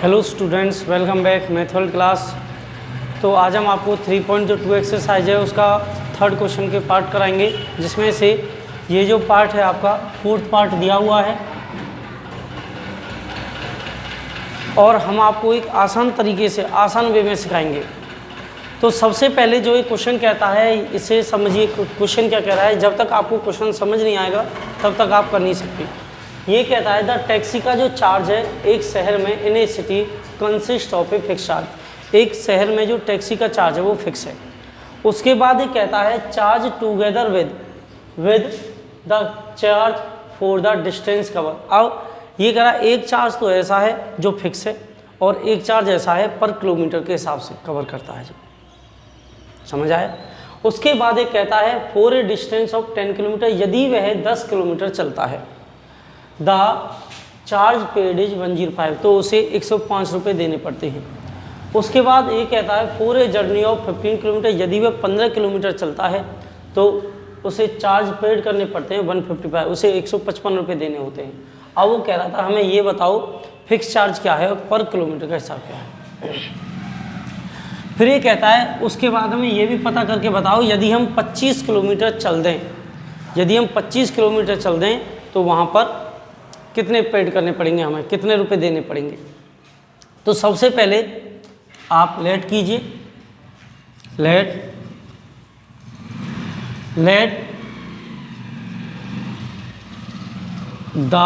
Hello students, welcome back method class. तो आज हम आपको 3.2 एक्सरसाइज है उसका थर्ड क्वेश्चन के पार्ट कराएंगे, जिसमें से ये जो पार्ट है आपका फोर्थ पार्ट दिया हुआ है और हम आपको एक आसान तरीके से आसान वे में सिखाएंगे। तो सबसे पहले जो ये क्वेश्चन कहता है इसे समझिए। क्वेश्चन क्या कह रहा है, जब तक आपको क्वेश्चन समझ नहीं आएगा तब तक आप कर नहीं सकते। ये कहता है द टैक्सी का जो चार्ज है एक शहर में in a city consist of a fix charge. एक शहर में जो टैक्सी का चार्ज है वो फिक्स है। उसके बाद ये कहता है charge together with the charge for the distance cover. अब ये कह रहा है एक चार्ज तो ऐसा है जो फिक्स है और एक चार्ज ऐसा है पर किलोमीटर के हिसाब से कवर करता है। जो समझ आया। उसके बाद ये कहता है for a distance of 10 kilometre, यदि वह 10 किलोमीटर चलता है द चार्ज पेड इज 105, तो उसे 105 रुपये देने पड़ते हैं। उसके बाद ये कहता है for a journey of 15 kilometre, यदि वह 15 किलोमीटर चलता है तो उसे चार्ज पेड करने पड़ते हैं 155, उसे 155 रुपये देने होते हैं। अब वो कह रहा था हमें ये बताओ फिक्स चार्ज क्या है और पर किलोमीटर का हिसाब क्या है। फिर ये कहता है उसके बाद हमें ये भी पता करके बताओ यदि हम 25 किलोमीटर चल दें, यदि हम 25 किलोमीटर चल दें तो वहाँ पर कितने पेड करने पड़ेंगे, हमें कितने रुपए देने पड़ेंगे। तो सबसे पहले आप लेट कीजिए, let the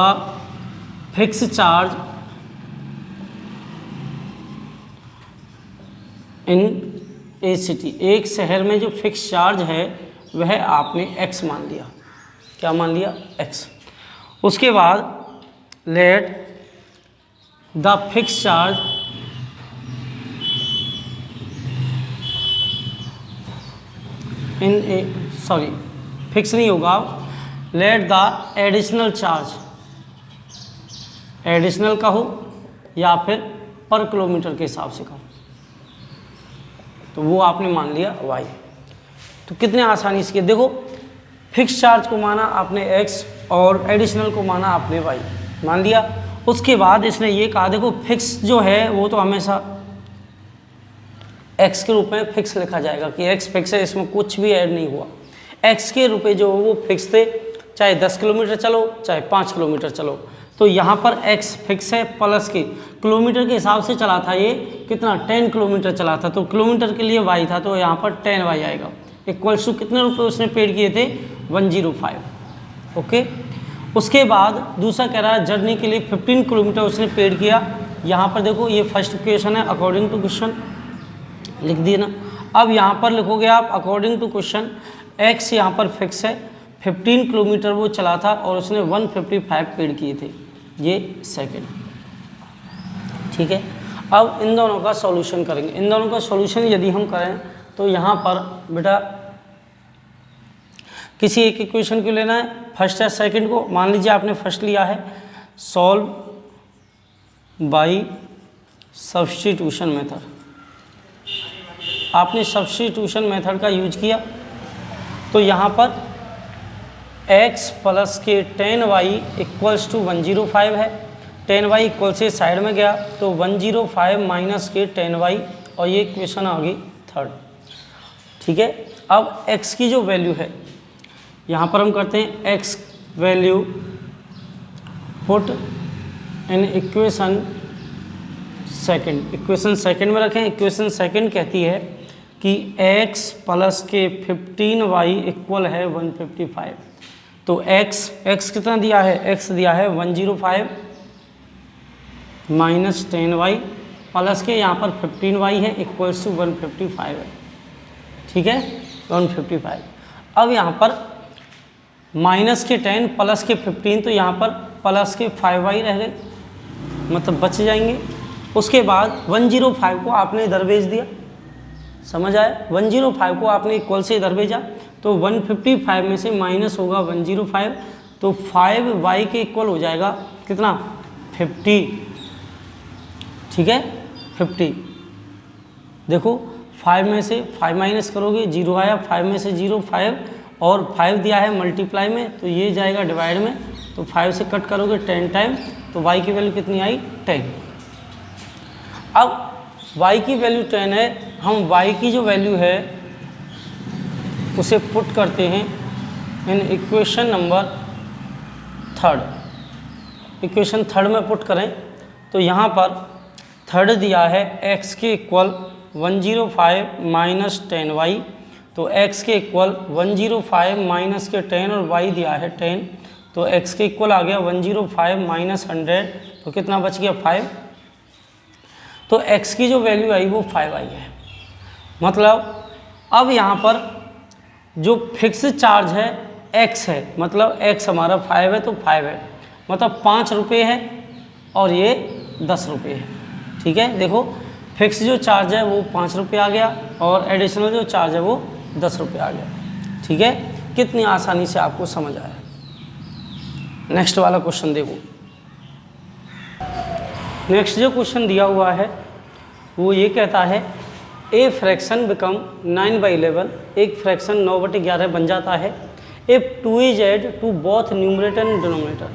fix charge in a city. एक शहर में जो फिक्स चार्ज है वह आपने x मान लिया। क्या मान लिया? x। उसके बाद let the fix charge in A sorry fix नहीं होगा, let the additional charge, additional कहो या फिर पर किलोमीटर के हिसाब से कहो, तो वो आपने मान लिया y। तो कितने आसानी से देखो, फिक्स चार्ज को माना आपने x और एडिशनल को माना आपने y, मान लिया। उसके बाद इसने ये कहा देखो फिक्स जो है वो तो हमेशा x के रूप में फिक्स लिखा जाएगा कि x फिक्स है, इसमें कुछ भी ऐड नहीं हुआ। x के रुपए जो वो फिक्स थे, चाहे 10 किलोमीटर चलो चाहे 5 किलोमीटर चलो। तो यहाँ पर x फिक्स है प्लस के किलोमीटर के हिसाब से चला था, ये कितना 10 किलोमीटर चला था, तो किलोमीटर के लिए y था, तो यहाँ पर 10y आएगा। इक्वल्स टू कितने रुपए उसने पेड किए थे? 105। ओके। उसके बाद दूसरा कह रहा है जर्नी के लिए 15 किलोमीटर उसने पेड किया। यहाँ पर देखो ये फर्स्ट क्वेश्चन है, अकॉर्डिंग टू क्वेश्चन लिख दिए ना। अब यहाँ पर लिखोगे आप अकॉर्डिंग टू क्वेश्चन, x यहाँ पर फिक्स है, 15 किलोमीटर वो चला था और उसने 155 पेड किए थे, ये सेकंड। ठीक है। अब इन दोनों का सॉल्यूशन करेंगे। इन दोनों का सॉल्यूशन यदि हम करें तो यहाँ पर बेटा किसी एक इक्वेशन को लेना है, फर्स्ट या सेकंड को। मान लीजिए आपने फर्स्ट लिया है, सॉल्व बाय सब्स्टिट्यूशन मेथड। आपने सब्स्टिट्यूशन मेथड का यूज किया तो यहाँ पर x प्लस के 10y इक्वल्स टू 105 है। 10y इक्वल से साइड में गया तो 105 माइनस के 10y, और ये इक्वेशन आ गई थर्ड। ठीक है। अब x की जो वैल्यू है यहाँ पर हम करते हैं x value put in equation second. Equation second में रखें। इक्वेशन सेकंड कहती है कि x प्लस के 15y इक्वल है 155। तो x कितना दिया है? x दिया है 105 माइनस 10y प्लस के यहाँ पर 15y है इक्वल्स टू 155 है। ठीक है, 155। अब यहाँ पर माइनस के 10 प्लस के 15, तो यहाँ पर प्लस के 5y रह गए, मतलब बच जाएंगे। उसके बाद 105 को आपने इधर भेज दिया, समझ आया? 105 को आपने इक्वल से इधर भेजा तो 155 में से माइनस होगा 105, तो 5y के इक्वल हो जाएगा कितना? 50। ठीक है, 50। देखो 5 में से 5 माइनस करोगे 0 आया, 5 में से 0 5, और 5 दिया है मल्टीप्लाई में तो ये जाएगा डिवाइड में, तो 5 से कट करोगे 10 टाइम, तो y की वैल्यू कितनी आई? 10। अब y की वैल्यू 10 है, हम y की जो वैल्यू है उसे पुट करते हैं in equation number third. Equation third में पुट करें तो यहाँ पर थर्ड दिया है x के इक्वल 105 माइनस 10y, तो x के इक्वल 105 माइनस के 10 और y दिया है 10, तो x के इक्वल आ गया 105 माइनस 100, तो कितना बच गया 5। तो x की जो वैल्यू आई वो 5 आई है। मतलब अब यहाँ पर जो फिक्स चार्ज है x है, मतलब x हमारा 5 है तो 5 है, मतलब 5 रुपये है और ये 10 रुपये है। ठीक है, देखो फिक्स जो चार्ज है वो 5 रुपये आ गया और एडिशनल जो चार्ज है वो 10 रुपये आ गया। ठीक है, कितनी आसानी से आपको समझ आया। नेक्स्ट वाला क्वेश्चन देखो। नेक्स्ट जो क्वेश्चन दिया हुआ है वो ये कहता है ए फ्रैक्शन बिकम 9/11, एक फ्रैक्शन 9/11 बन जाता है if 2 is add to both numerator and denominator,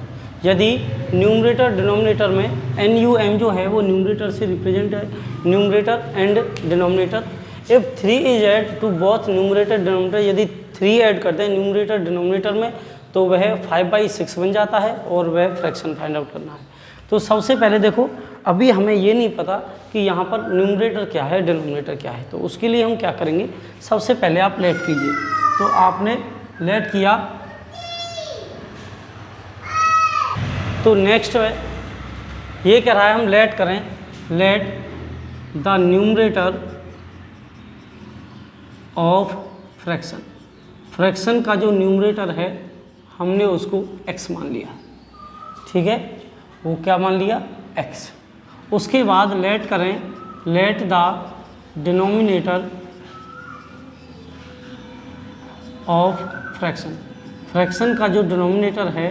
यदि न्यूमरेटर डिनोमिनेटर में NUM जो है वो न्यूमरेटर से रिप्रेजेंट है, numerator and denominator. If 3 is add to both numerator denominator, यदि 3 ऐड करते हैं न्यूमरेटर डिनोमिनेटर में तो वह 5/6 बन जाता है और वह फ्रैक्शन फाइंड आउट करना है। तो सबसे पहले देखो, अभी हमें ये नहीं पता कि यहाँ पर न्यूमरेटर क्या है डिनोमिनेटर क्या है, तो उसके लिए हम क्या करेंगे, सबसे पहले आप लेट कीजिए। तो आपने लेट किया तो नेक्स्ट है ये कह रहा है हम लेट करें, let the numerator of fraction, fraction का जो न्यूमरेटर है हमने उसको x मान लिया। ठीक है, वो क्या मान लिया x। उसके बाद लेट करें, let the denominator of fraction, fraction का जो डिनोमिनेटर है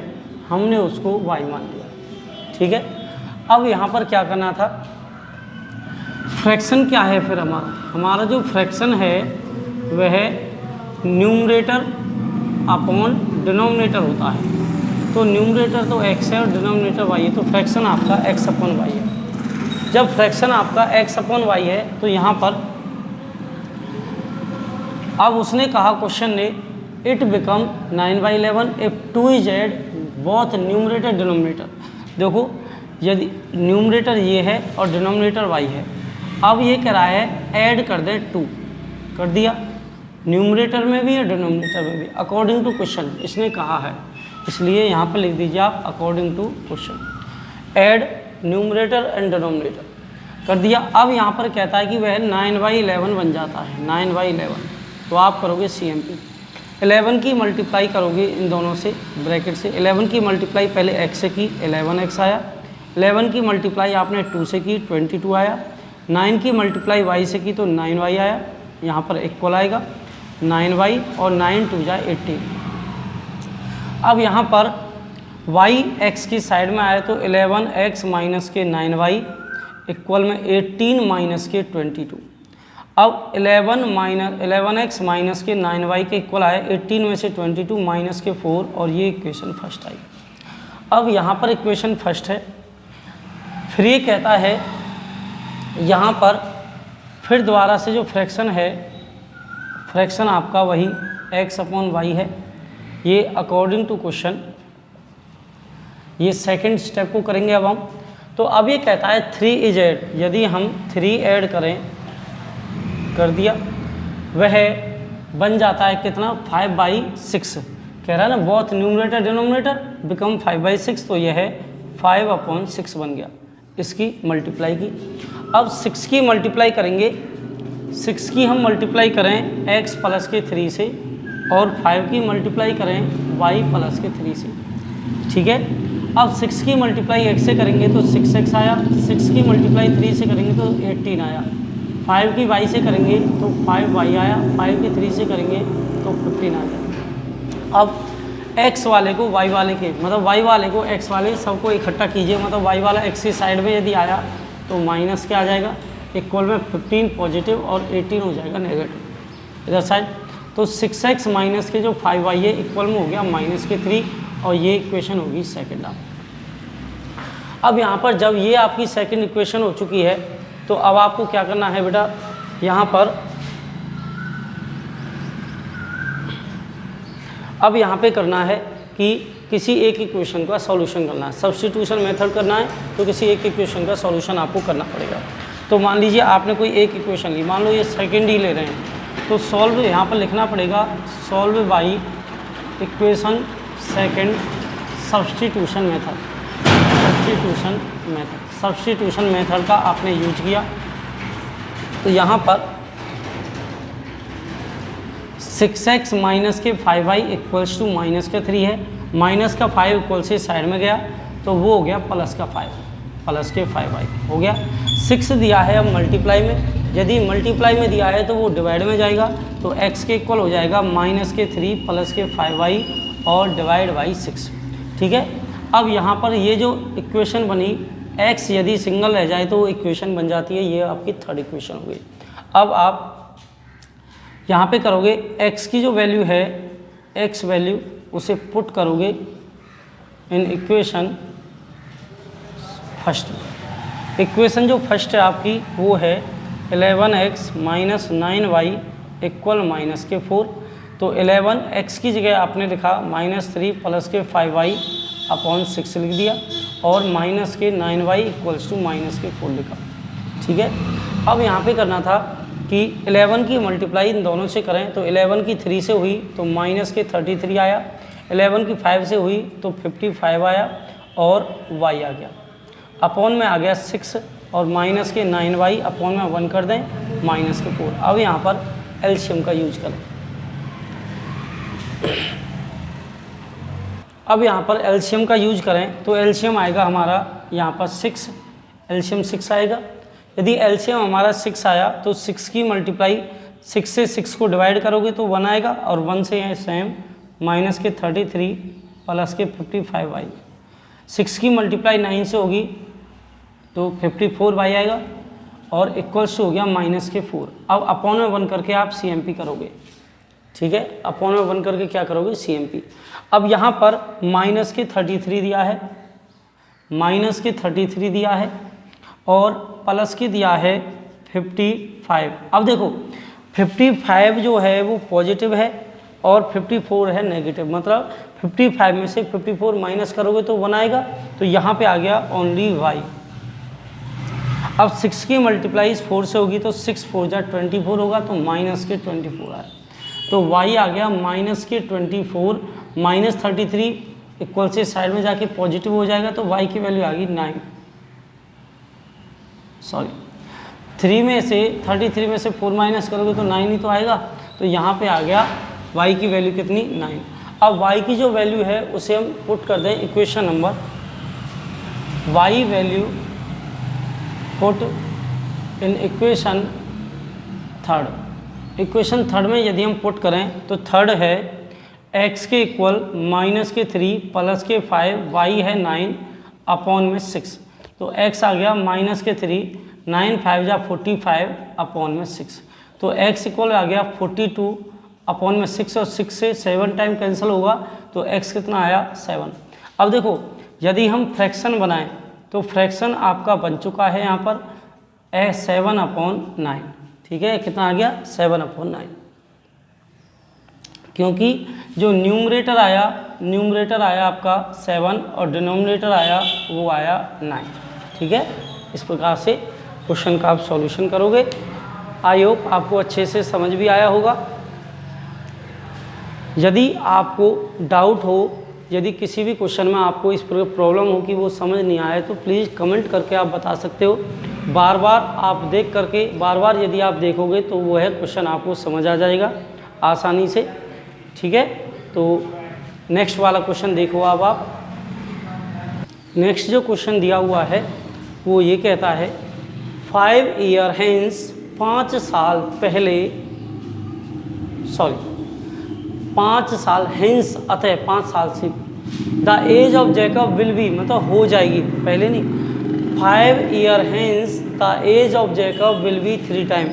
हमने उसको y मान लिया। ठीक है, अब यहाँ पर क्या करना था, फ्रैक्शन क्या है फिर हमारा जो फ्रैक्शन है वह न्यूमरेटर अपॉन डिनोमिनेटर होता है। तो न्यूमरेटर तो x है और डिनोमिनेटर y है, तो फ्रैक्शन आपका x अपॉन y है। जब फ्रैक्शन आपका x अपॉन y है तो यहाँ पर अब उसने कहा क्वेश्चन ने it become 9/11 if 2 is add both numerator denominator. देखो यदि न्यूमरेटर ये है और डिनोमिनेटर y है, अब ये कह रहा है ऐड कर दे 2, कर दिया न्यूमरेटर में भी और डिनोमिनेटर में भी अकॉर्डिंग टू क्वेश्चन इसने कहा है, इसलिए यहाँ पर लिख दीजिए आप according to question add numerator and denominator कर दिया। अब यहाँ पर कहता है कि वह 9/11 बन जाता है, 9/11, तो आप करोगे CMP 11 की मल्टीप्लाई करोगे इन दोनों से ब्रैकेट से, 11 की मल्टीप्लाई पहले x से की 11x आया, 11 की मल्टीप्लाई आपने 2 से की 22 आया, 9 की मल्टीप्लाई y से की तो 9y आया, यहाँ पर इक्वल आएगा 9y और 9 2 जा 18। अब यहाँ पर y x की साइड में आया तो 11x माइनस के 9y इक्वल में 18 माइनस के 22। अब 11x माइनस के 9y के इक्वल आया 18 में से 22 माइनस के 4 और ये इक्वेशन फर्स्ट आई। अब यहाँ पर इक्वेशन फर्स्ट है, फिर ये कहता है यहाँ पर फिर दोबारा से जो फ्रैक्शन है, फ्रैक्शन आपका वही x अपॉन y है, ये अकॉर्डिंग टू क्वेश्चन ये सेकंड स्टेप को करेंगे अब हम। तो अब ये कहता है 3 इज एड, यदि हम 3 ऐड करें, कर दिया, वह बन जाता है कितना 5/6, कह रहा है ना बोथ न्यूमरेटर डिनोमिनेटर बिकम 5/6, तो यह है 5/6 बन गया, इसकी मल्टीप्लाई की। अब 6 की मल्टीप्लाई करेंगे, 6 की हम मल्टीप्लाई करें x प्लस के 3 से और 5 की मल्टीप्लाई करें y प्लस के 3 से। ठीक है, अब 6 की मल्टीप्लाई x से करेंगे तो 6x आया, 6 की मल्टीप्लाई 3 से करेंगे तो 18 आया, 5 की y से करेंगे तो 5y आया, 5 की 3 से करेंगे तो 15 आ गया। अब x वाले को y वाले के, मतलब y वाले को x वाले सबको इकट्ठा कीजिए, मतलब y वाला x की साइड में यदि आया तो माइनस क्या आ जाएगा, इक्वल में 15 पॉजिटिव और 18 हो जाएगा नेगेटिव इधर साइड। तो 6x माइनस के जो 5y है इक्वल में हो गया माइनस के 3 और ये इक्वेशन होगी सेकंड। अब यहाँ पर जब ये आपकी सेकंड इक्वेशन हो चुकी है, तो अब आपको क्या करना है बेटा, यहाँ पर अब यहाँ पे करना है कि किसी एक इक्वेशन का सॉल्यूशन करना है, सब्स्टिट्यूशन मेथड करना है, तो किसी एक इक्वेशन का सॉल्यूशन आपको करना पड़ेगा। तो मान लीजिए आपने कोई एक इक्वेशन ली, मान लो ये सेकेंड ही ले रहे हैं, तो सॉल्व यहाँ पर लिखना पड़ेगा solve by equation second substitution method. Substitution method का आपने यूज किया, तो यहाँ पर 6x माइनस के 5y इक्वल्स टू माइनस का 3 है, माइनस का 5 इक्वल से साइड में गया तो वो हो गया प्लस का 5, प्लस के 5y हो गया। 6 दिया है अब मल्टीप्लाई में, यदि मल्टीप्लाई में दिया है तो वो डिवाइड में जाएगा, तो x के इक्वल हो जाएगा माइनस के 3 प्लस के 5y और डिवाइड बाई 6। ठीक है, अब यहाँ पर ये जो इक्वेशन बनी, x यदि सिंगल रह जाए तो वो इक्वेशन बन जाती है, ये आपकी थर्ड इक्वेशन हो गई। अब आप यहाँ पे करोगे x की जो वैल्यू है, x वैल्यू उसे पुट करोगे इन इक्वेशन फर्स्ट में। इक्वेशन जो फर्स्ट है आपकी वो है 11x minus 9y equal minus के 4। तो 11x की जगह आपने लिखा -3 प्लस के 5y अपॉन 6 लिख दिया और माइनस के 9y इक्वल्स टू माइनस के 4 लिखा। ठीक है, अब यहाँ पे करना था कि 11 की मल्टीप्लाई इन दोनों से करें, तो 11 की 3 से हुई तो माइनस के 33 आया, 11 की 5 से हुई तो 55 आया और y आ गया, अपॉन में आ गया 6 और माइनस के 9y अपॉन में 1 कर दें माइनस के 4। अब यहाँ पर एलसीएम का यूज करें। अब यहाँ पर एलसीएम का यूज करें तो एलसीएम आएगा हमारा यहाँ पर 6, एलसीएम 6 आएगा। यदि एलसीएम हमारा 6 आया तो 6 की मल्टीप्लाई 6 से 6 को डिवाइड करोगे तो 1 आएगा और 1 से है सेम माइनस के 33 प्लस के 55y। 6 की मल्टीप्लाई 9 से होगी तो 54y आएगा और इक्वल्स हो गया माइनस के 4। अब अपॉन में 1 करके आप CMP करोगे। ठीक है, अपॉन में 1 करके क्या करोगे, CMP। अब यहाँ पर माइनस के 33 दिया है, माइनस के 33 दिया है और प्लस की दिया है 55। अब देखो 55 जो है वो पॉजिटिव है और 54 है नेगेटिव, मतलब 55 में से 54 माइनस करोगे तो 1 आएगा, तो यहाँ पे आ गया ओनली y। अब 6 की मल्टीप्लाई 4 से होगी तो 6 4 जा 24 होगा, तो माइनस के 24 आया, तो y आ गया माइनस के 24 माइनस 33 इक्वल से साइड में जाके पॉजिटिव हो जाएगा, तो y की वैल्यू आ गई 9। सॉरी 3 में से 33 में से 4 माइनस करोगे तो 9 ही तो आएगा, तो यहाँ पे आ गया y की वैल्यू कितनी, 9। अब y की जो वैल्यू है उसे हम पुट कर दें equation number, y value put in equation third. Equation third में यदि हम पुट करें तो थर्ड है x के इक्वल माइनस के 3 प्लस के 5, y है 9 अपॉन में 6, तो x आ गया माइनस के 3, 9 5 जा 45 अपॉन में 6, तो x इक्वल आ गया 42 अपॉन में 6 और 6 से 7 टाइम कैंसिल होगा, तो x कितना आया 7। अब देखो यदि हम फ्रैक्शन बनाएं तो फ्रैक्शन आपका बन चुका है यहाँ पर 7 अपॉन 9। ठीक है, कितना आ गया 7 अपॉन 9, क्योंकि जो न्यूमरेटर आया आपका 7 और डिनोमिनेटर आया वो आया 9। ठीक है, इस प्रकार से क्वेश्चन का आप सॉल्यूशन करोगे। आई होप आपको अच्छे से समझ भी आया होगा। यदि आपको डाउट हो, यदि किसी भी क्वेश्चन में आपको इस प्रॉब्लम हो कि वो समझ नहीं आया, तो प्लीज़ कमेंट करके आप बता सकते हो। बार बार आप देख करके बार यदि आप देखोगे तो वो है क्वेश्चन आपको समझ आ जाएगा आसानी से। ठीक है, तो नेक्स्ट वाला क्वेश्चन देखो। अब आप नेक्स्ट जो क्वेश्चन दिया हुआ है वो ये कहता है 5 ईयर हेंस, 5 साल पहले, सॉरी 5 साल हेंस अतः 5 साल से, the age of Jacob will be, मतलब हो जाएगी, पहले नहीं, 5 year hence the age of Jacob will be 3 time.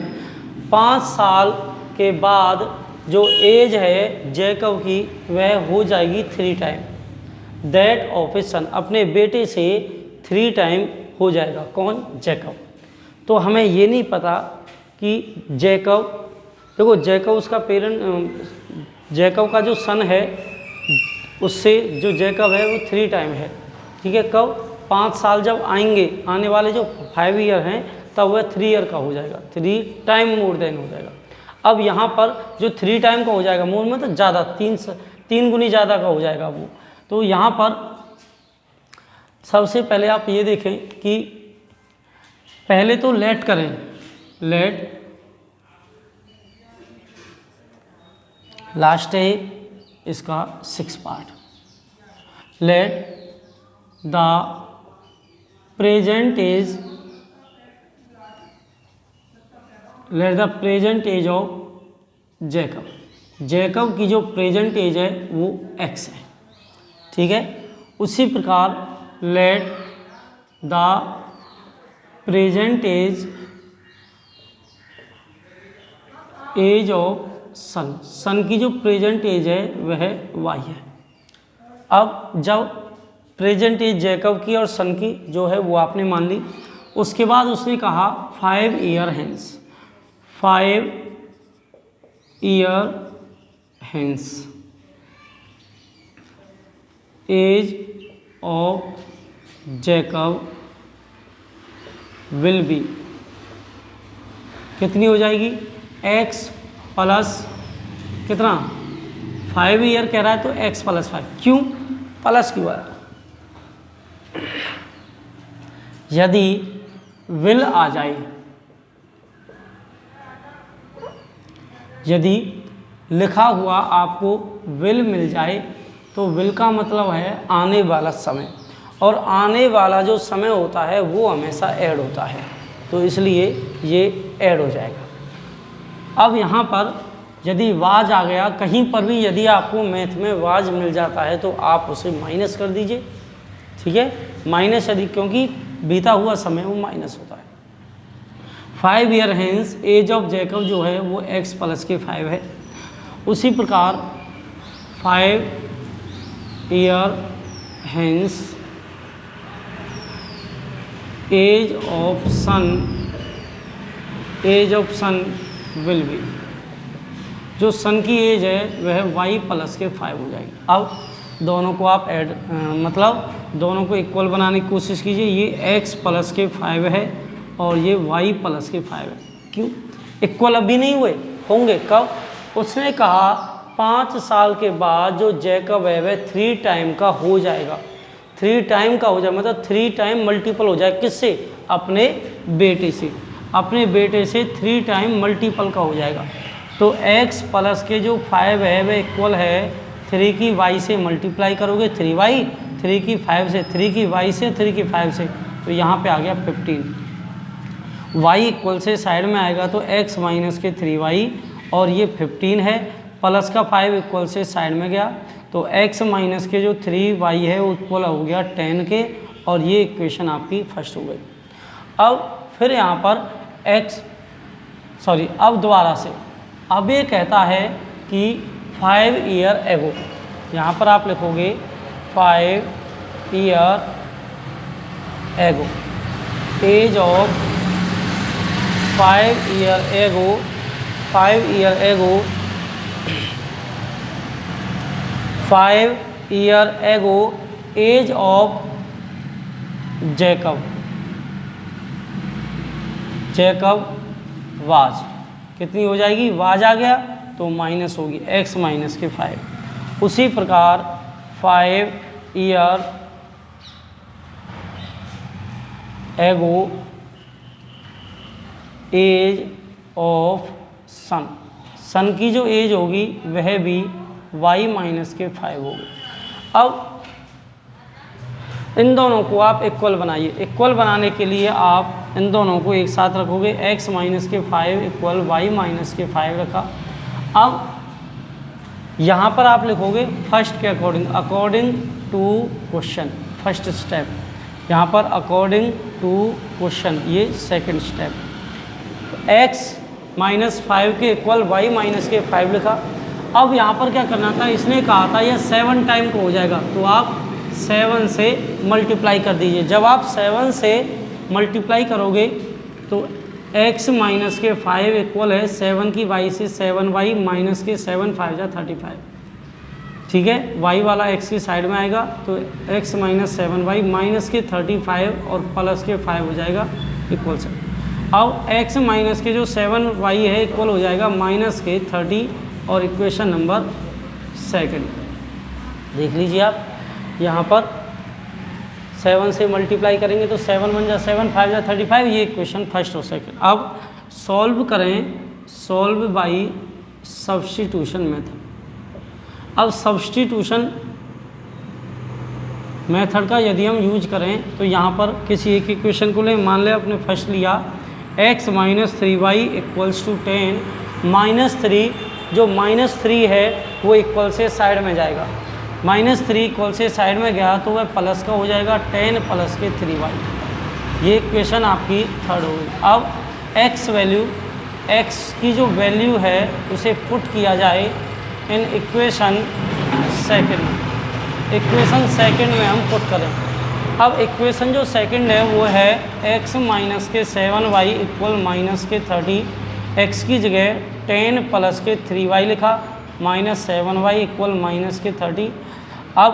5 साल के बाद जो एज है जैकब की वह हो जाएगी 3 टाइम। दैट ऑफ ए सन, अपने बेटे से 3 टाइम हो जाएगा, कौन, जैकब। तो हमें ये नहीं पता कि जैकब, देखो जैकब उसका पेरेंट, जैकब का जो सन है उससे जो जैकब है वो 3 टाइम है, ठीक है। कब? 5 साल जब आएंगे, आने वाले जो 5 ईयर हैं तब वह 3 ईयर का हो जाएगा, 3 टाइम मोर देन हो जाएगा। अब यहाँ पर जो 3 टाइम का हो जाएगा, मोर में तो ज़्यादा, 3 गुनी ज़्यादा का हो जाएगा वो। तो यहाँ पर सबसे पहले आप ये देखें कि पहले तो लेट करें, लेट लास्ट है इसका 6 part, let the present age, let the present age of Jacob, Jacob की जो प्रेजेंट एज है वो x है, ठीक है। उसी प्रकार let the present age of son, son की जो प्रेजेंट एज है वह y है। अब जब प्रेजेंट एज जैकब की और सन की जो है वो आपने मान ली, उसके बाद उसने कहा 5 year hence, 5 year hence age of Jacob will be, कितनी हो जाएगी? x प्लस कितना, 5 ईयर कह रहा है तो x प्लस 5, क्यों प्लस क्यों आया? यदि विल आ जाए, यदि लिखा हुआ आपको विल मिल जाए तो विल का मतलब है आने वाला समय, और आने वाला जो समय होता है वो हमेशा ऐड होता है, तो इसलिए ये ऐड हो जाएगा। अब यहाँ पर यदि वाज आ गया, कहीं पर भी यदि आपको मैथ में वाज मिल जाता है तो आप उसे माइनस कर दीजिए, ठीक है। माइनस यदि, क्योंकि बीता हुआ समय वो माइनस होता है। 5 year hence age of Jacob जो है वो x प्लस के 5 है। उसी प्रकार 5 year hence age of son, age of son will be, जो सन की एज है वह y प्लस के 5 हो जाएगी। अब दोनों को आप ऐड मतलब दोनों को इक्वल बनाने की कोशिश कीजिए। ये x प्लस के 5 है और ये y प्लस के 5 है। क्यों इक्वल अभी नहीं हुए? होंगे कब? उसने कहा 5 साल के बाद जो जैकब है वह 3 टाइम का हो जाएगा, 3 टाइम का हो जाए मतलब 3 टाइम मल्टीपल हो जाए, किससे? अपने बेटे से, अपने बेटे से 3 टाइम मल्टीपल का हो जाएगा। तो x प्लस के जो 5 है वह इक्वल है 3 की y से मल्टीप्लाई करोगे 3y, 3 की 5 से, 3 की y से, 3 की 5 से, तो यहाँ पे आ गया 15। y इक्वल से साइड में आएगा तो x माइनस के 3y और ये 15 है, प्लस का 5 इक्वल से साइड में गया तो x माइनस के जो 3y है वो इक्वल हो गया 10 के, और ये इक्वेशन आपकी फर्स्ट हो गई। अब फिर यहाँ पर अब दोबारा से, अब ये कहता है कि 5 ईयर एगो, यहाँ पर आप लिखोगे 5 year ago, age of 5 year एगो, 5 ईयर एगो, 5 year ago age of Jacob, Jacob was, कितनी हो जाएगी? वाज आ गया तो माइनस होगी x माइनस के 5। उसी प्रकार 5 year ago age of son, son की जो एज होगी वह भी y माइनस के 5 होगी। अब इन दोनों को आप इक्वल बनाइए। इक्वल बनाने के लिए आप इन दोनों को एक साथ रखोगे, x माइनस के 5 इक्वल y माइनस के 5 रखा। अब यहाँ पर आप लिखोगे फर्स्ट के according, according to question, first step, यहाँ पर अकॉर्डिंग टू क्वेश्चन, ये सेकंड स्टेप। x माइनस 5 के इक्वल y माइनस के 5 लिखा। अब यहाँ पर क्या करना था, इसने कहा था यह 7 टाइम को हो जाएगा, तो आप 7 से मल्टीप्लाई कर दीजिए। जब आप 7 से मल्टीप्लाई करोगे तो x माइनस के 5 इक्वल है 7 की y से 7y माइनस के 7 5 जा 35। ठीक है, y वाला x की साइड में आएगा तो x माइनस 7y माइनस के 35 और प्लस के 5 हो जाएगा इक्वल से। अब x माइनस के जो 7y है इक्वल हो जाएगा माइनस के 30 और इक्वेशन नंबर सेकंड देख लीजिए आप यहाँ पर 7 से मल्टीप्लाई करेंगे तो 7 1 जा 7 5 जा 35, ये इक्वेशन फर्स्ट और सेकंड। अब सॉल्व करें, सॉल्व बाई सब्स्टिट्यूशन मेथड। अब सब्स्टिट्यूशन मेथड का यदि हम यूज करें तो यहाँ पर किसी एक इक्वेशन को लें, मान लें आपने फर्स्ट लिया x minus 3y equals to 10, -3 जो -3 है वो इक्वल से साइड में जाएगा, -3 इक्वल से साइड में गया तो वह प्लस का हो जाएगा 10 प्लस के 3y। ये इक्वेशन आपकी थर्ड होगी। अब x वैल्यू, x की जो वैल्यू है उसे पुट किया जाए in equation second. Equation second में हम पुट करें। अब इक्वेशन जो सेकंड है वो है x माइनस के 7y इक्वल माइनस के 30, x की जगह 10 प्लस के 3y लिखा, माइनस 7y इक्वल माइनस के 30। अब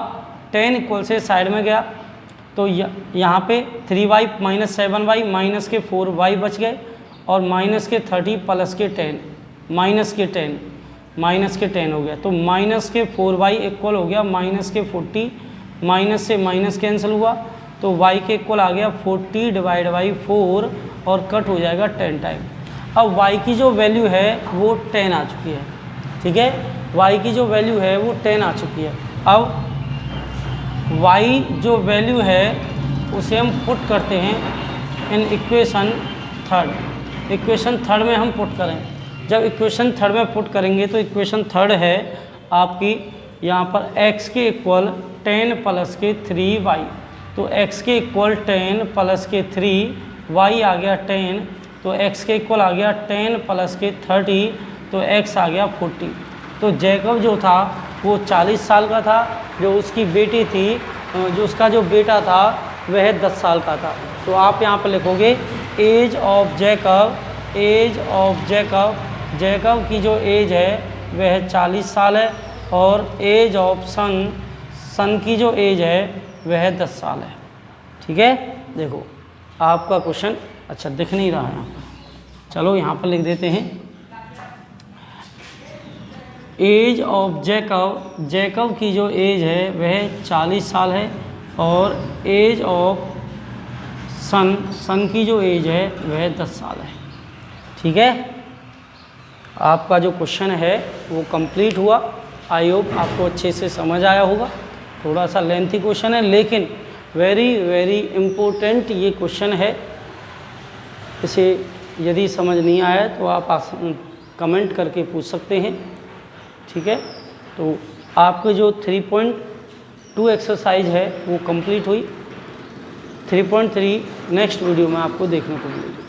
10 इक्वल से साइड में गया तो यहाँ पे 3y माइनस 7y माइनस के 4y बच गए और माइनस के 30 प्लस के 10 माइनस के 10 हो गया, तो माइनस के 4y इक्वल हो गया माइनस के 40, माइनस से माइनस कैंसिल हुआ तो y के इक्वल आ गया 40 डिवाइड बाई 4 और कट हो जाएगा 10 टाइम। अब y की जो वैल्यू है वो 10 आ चुकी है। ठीक है, y की जो वैल्यू है वो 10 आ चुकी है। अब y जो वैल्यू है उसे हम पुट करते हैं in equation third. Equation third में हम पुट करें, जब इक्वेशन थर्ड में पुट करेंगे तो इक्वेशन थर्ड है आपकी यहाँ पर x के इक्वल 10 प्लस के 3y, तो x के इक्वल 10 प्लस के 3, y आ गया 10, तो x के इक्वल आ गया 10 प्लस के 30, तो x आ गया 40। तो जैकब जो था वो 40 साल का था, जो उसकी बेटी थी, जो उसका जो बेटा था वह 10 साल का था। तो आप यहाँ पर लिखोगे age of Jacob, age of Jacob, Jacob की जो एज है वह 40 साल है और एज ऑफ सन, सन की जो एज है वह 10 साल है। ठीक है, देखो आपका क्वेश्चन अच्छा दिख नहीं रहा है यहाँ पर, चलो यहाँ पर लिख देते हैं एज ऑफ जैकब, जैकब की जो एज है वह 40 साल है और एज ऑफ सन, सन की जो एज है वह 10 साल है। ठीक है, आपका जो क्वेश्चन है वो कंप्लीट हुआ। आई होप आपको अच्छे से समझ आया होगा। थोड़ा सा लेंथी क्वेश्चन है लेकिन वेरी वेरी इम्पोर्टेंट ये क्वेश्चन है। इसे यदि समझ नहीं आया तो आप कमेंट करके पूछ सकते हैं। ठीक है, तो आपके जो 3.2 एक्सरसाइज है वो कंप्लीट हुई। 3.3 नेक्स्ट वीडियो में आपको देखने को मिलेगी।